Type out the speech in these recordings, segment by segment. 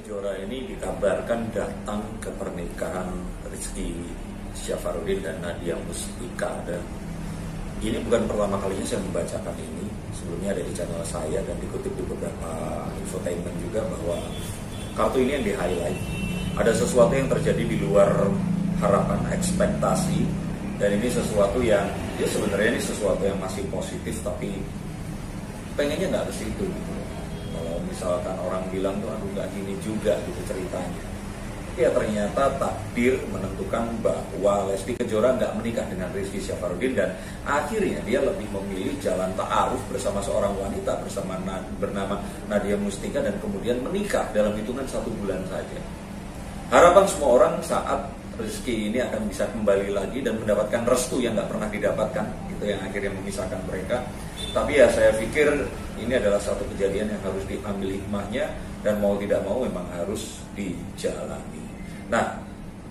Kejora ini dikabarkan datang ke pernikahan Rizky Syafruddin dan Nadia Mustika, dan ini bukan pertama kalinya saya membacakan ini. Sebelumnya ada di channel saya dan dikutip di beberapa infotainment juga bahwa kartu ini yang di-highlight. Ada sesuatu yang terjadi di luar harapan, ekspektasi, dan ini sesuatu yang ya sebenarnya ini sesuatu yang masih positif, tapi pengennya nggak ke situ gitu. Kalau misalkan orang bilang tuh aduh nggak gini juga gitu ceritanya, tapi ya ternyata takdir menentukan bahwa Lesti Kejora nggak menikah dengan Rizky Syafruddin, dan akhirnya dia lebih memilih jalan ta'aruf bersama seorang wanita bernama Nadia Mustika, dan kemudian menikah dalam hitungan 1 bulan saja. Harapan semua orang saat Rizky ini akan bisa kembali lagi dan mendapatkan restu yang nggak pernah didapatkan, itu yang akhirnya memisahkan mereka. Tapi ya saya pikir ini adalah satu kejadian yang harus diambil hikmahnya, dan mau tidak mau memang harus dijalani. Nah,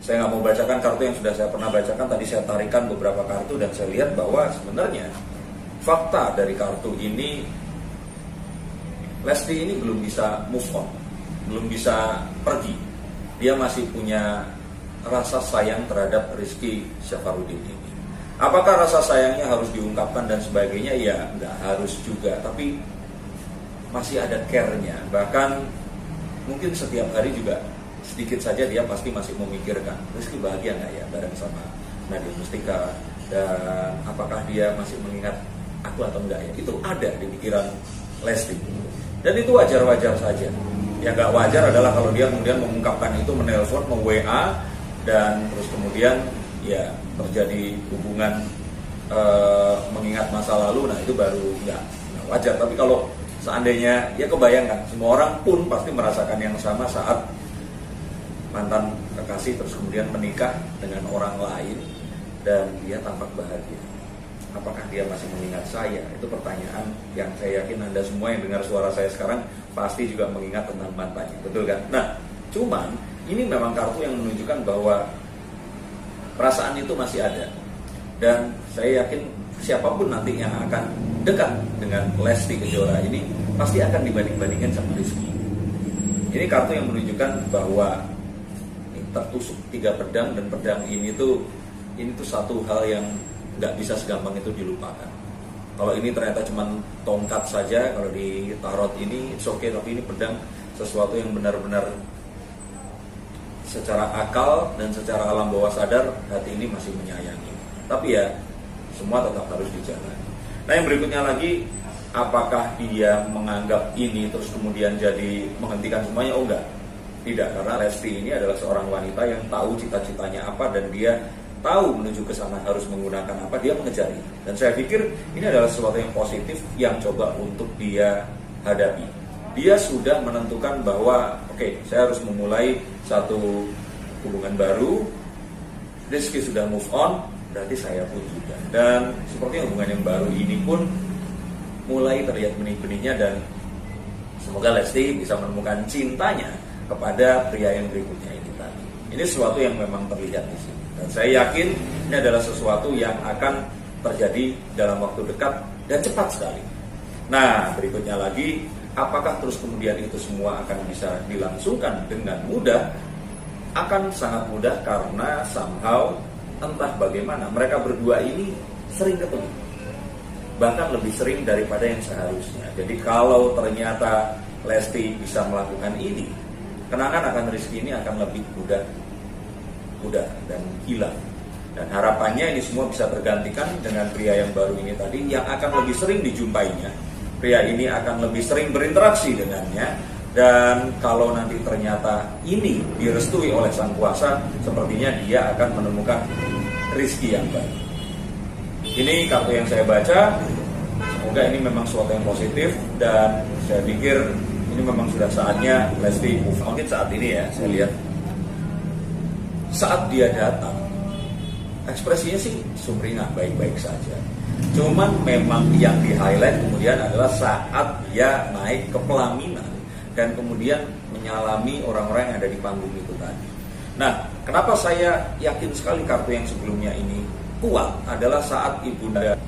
saya nggak mau bacakan kartu yang sudah saya pernah bacakan. Tadi saya tarikan beberapa kartu dan saya lihat bahwa sebenarnya fakta dari kartu ini, Lesti ini belum bisa move on, belum bisa pergi. Dia masih punya rasa sayang terhadap Rizky Syafruddin ini. Apakah rasa sayangnya harus diungkapkan dan sebagainya? Ya nggak harus juga, tapi masih ada care-nya. Bahkan mungkin setiap hari juga sedikit saja dia pasti masih memikirkan, Rizky bahagia nggak ya bareng sama Nadia Mustika, dan apakah dia masih mengingat aku atau enggak ya. Itu ada di pikiran Lesti, dan itu wajar-wajar saja. Yang nggak wajar adalah kalau dia kemudian mengungkapkan itu, menelpon, me-WA, dan terus kemudian ya terjadi hubungan mengingat masa lalu. Nah itu baru nggak wajar. Tapi kalau seandainya, ya kebayangkan semua orang pun pasti merasakan yang sama saat mantan kekasih terus kemudian menikah dengan orang lain dan dia tampak bahagia. Apakah dia masih mengingat saya? Itu pertanyaan yang saya yakin Anda semua yang dengar suara saya sekarang pasti juga mengingat tentang mantannya, betul kan? Nah, cuman ini memang kartu yang menunjukkan bahwa perasaan itu masih ada, dan saya yakin siapapun nanti yang akan dekat dengan Lesti Kejora ini pasti akan dibanding-bandingkan sama Rizky. Ini kartu yang menunjukkan bahwa tertusuk 3 pedang, dan pedang ini tuh satu hal yang nggak bisa segampang itu dilupakan. Kalau ini ternyata cuma tongkat saja, kalau di tarot ini it's okay, tapi ini pedang, sesuatu yang benar-benar secara akal dan secara alam bawah sadar hati ini masih menyayangi. Tapi ya semua tetap harus dijalani. Nah, yang berikutnya lagi, apakah dia menganggap ini terus kemudian jadi menghentikan semuanya? Oh enggak, tidak, karena Lesti ini adalah seorang wanita yang tahu cita-citanya apa, dan dia tahu menuju ke sana harus menggunakan apa, dia mengejar itu. Dan saya pikir ini adalah sesuatu yang positif yang coba untuk dia hadapi. Dia sudah menentukan bahwa oke, saya harus memulai satu hubungan baru. Rizky sudah move on, berarti saya pun juga. Dan seperti hubungan yang baru ini pun mulai terlihat benih-benihnya, dan semoga Lesti bisa menemukan cintanya kepada pria yang berikutnya ini tadi. Ini sesuatu yang memang terlihat di sini, dan saya yakin ini adalah sesuatu yang akan terjadi dalam waktu dekat dan cepat sekali. Nah, berikutnya lagi, apakah terus kemudian itu semua akan bisa dilangsungkan dengan mudah? Akan sangat mudah, karena somehow entah bagaimana mereka berdua ini sering ketemu, bahkan lebih sering daripada yang seharusnya. Jadi kalau ternyata Lesti bisa melakukan ini, kenangan akan Rizky ini akan lebih mudah dan hilang. Dan harapannya ini semua bisa tergantikan dengan pria yang baru ini tadi, yang akan lebih sering dijumpainya. Pria ini akan lebih sering berinteraksi dengannya, dan kalau nanti ternyata ini direstui oleh Sang Kuasa, sepertinya dia akan menemukan Rizky yang baru. Ini kartu yang saya baca. Semoga ini memang sesuatu yang positif, dan saya pikir ini memang sudah saatnya Lesti move on. Mungkin saat ini ya, saya lihat saat dia datang ekspresinya sih sumringah, baik-baik saja. Cuman memang yang di-highlight kemudian adalah saat dia naik ke pelaminan dan kemudian menyalami orang-orang yang ada di panggung itu tadi. Nah, kenapa saya yakin sekali kartu yang sebelumnya ini kuat adalah saat ibunda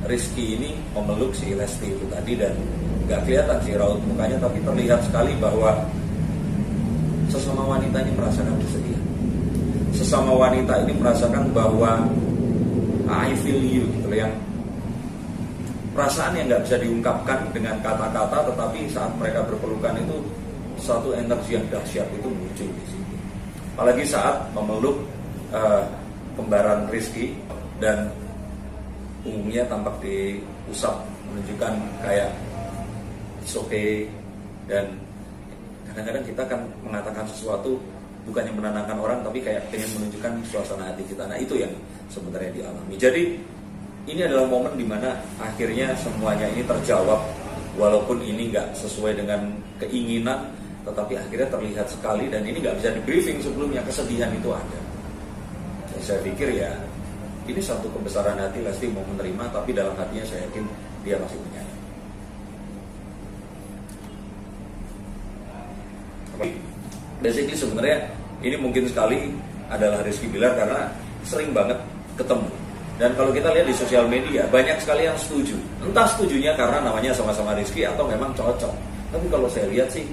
Rizky ini memeluk si Lesti itu tadi, dan nggak kelihatan sih raut mukanya, tapi terlihat sekali bahwa sesama wanita ini merasakan kesedihan. Sesama wanita ini merasakan bahwa I feel you gitu, yang perasaan yang nggak bisa diungkapkan dengan kata-kata, tetapi saat mereka berpelukan itu satu energi yang dahsyat itu muncul di situ. Apalagi saat memeluk kembaran Rizky dan punggungnya tampak diusap, menunjukkan kayak it's okay. Dan kadang-kadang kita kan mengatakan sesuatu bukan yang menenangkan orang, tapi kayak pengen menunjukkan suasana hati kita. Nah itu yang sebenarnya dialami. Jadi ini adalah momen dimana akhirnya semuanya ini terjawab, walaupun ini nggak sesuai dengan keinginan, tetapi akhirnya terlihat sekali, dan ini nggak bisa di briefing sebelumnya, kesedihan itu ada. Dan saya pikir ya ini satu kebesaran hati. Lesti mau menerima, tapi dalam hatinya saya yakin dia masih menyayangi. Basically sebenarnya ini mungkin sekali adalah Rizky Bilar karena sering banget ketemu. Dan kalau kita lihat di sosial media banyak sekali yang setuju. Entah setujunya karena namanya sama-sama Rizky atau memang cocok. Tapi kalau saya lihat sih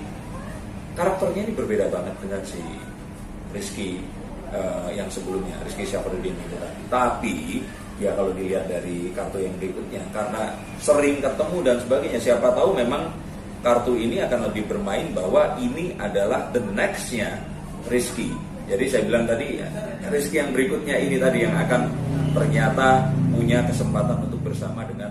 karakternya ini berbeda banget dengan si Rizky yang sebelumnya, Rizky Syafruddin itu tadi. Tapi ya kalau dilihat dari kartu yang berikutnya, karena sering ketemu dan sebagainya, siapa tahu memang kartu ini akan lebih bermain bahwa ini adalah the next-nya Rizky. Jadi saya bilang tadi, Rizky yang berikutnya ini tadi yang akan ternyata punya kesempatan untuk bersama dengan